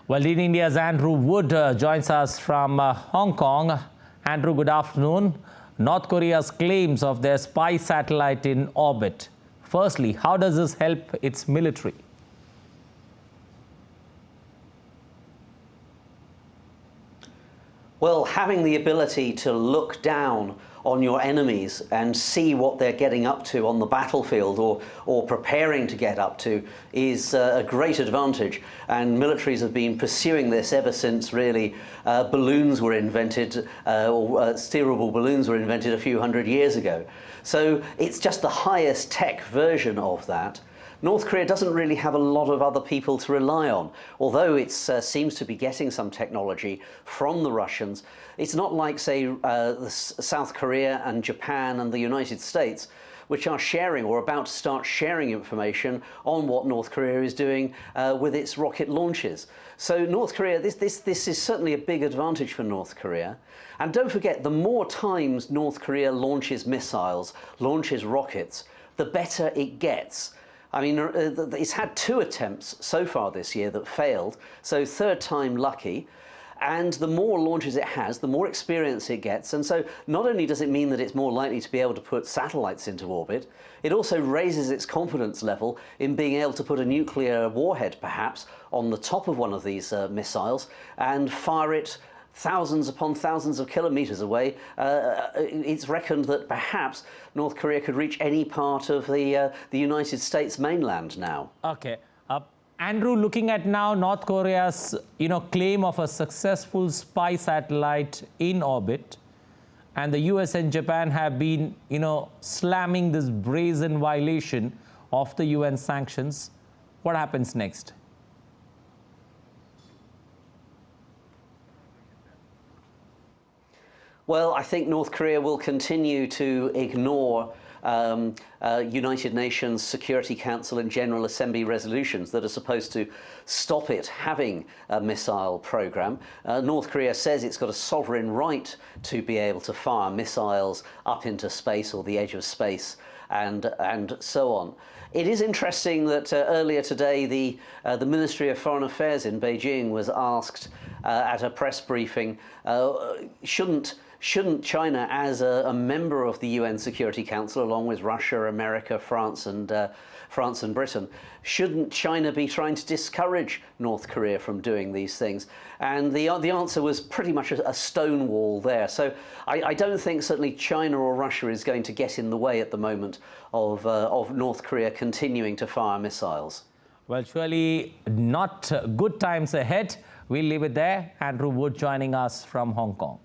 Well, in India's Andrew Wood joins us from Hong Kong. Andrew, good afternoon. North Korea's claims of their spy satellite in orbit. Firstly, how does this help its military? Well, having the ability to look down on your enemies and see what they're getting up to on the battlefield or preparing to get up to is a great advantage. And militaries have been pursuing this ever since really balloons were invented, steerable balloons were invented a few hundred years ago. So it's just the highest tech version of that. North Korea doesn't really have a lot of other people to rely on. Although it seems to be getting some technology from the Russians, it's not like, say, South Korea and Japan and the United States, which are sharing or about to start sharing information on what North Korea is doing with its rocket launches. So North Korea, this is certainly a big advantage for North Korea. And don't forget, the more times North Korea launches missiles, launches rockets, the better it gets. I mean, it's had 2 attempts so far this year that failed, so third time lucky. And the more launches it has, the more experience it gets. And so not only does it mean that it's more likely to be able to put satellites into orbit, it also raises its confidence level in being able to put a nuclear warhead, perhaps, on the top of one of these missiles and fire it thousands upon thousands of kilometers away. It's reckoned that perhaps North Korea could reach any part of the United States mainland now. Okay. Andrew, looking at now North Korea's claim of a successful spy satellite in orbit, and the US and Japan have been slamming this brazen violation of the UN sanctions. What happens next? Well, I think North Korea will continue to ignore United Nations Security Council and General Assembly resolutions that are supposed to stop it having a missile program. North Korea says it's got a sovereign right to be able to fire missiles up into space or the edge of space and so on. It is interesting that earlier today the Ministry of Foreign Affairs in Beijing was asked at a press briefing, shouldn't China, as a member of the UN Security Council, along with Russia, America, France and Britain, shouldn't China be trying to discourage North Korea from doing these things? And the answer was pretty much a stone wall there. So I don't think certainly China or Russia is going to get in the way at the moment of North Korea continuing to fire missiles. Well, surely not good times ahead. We'll leave it there. Andrew Wood joining us from Hong Kong.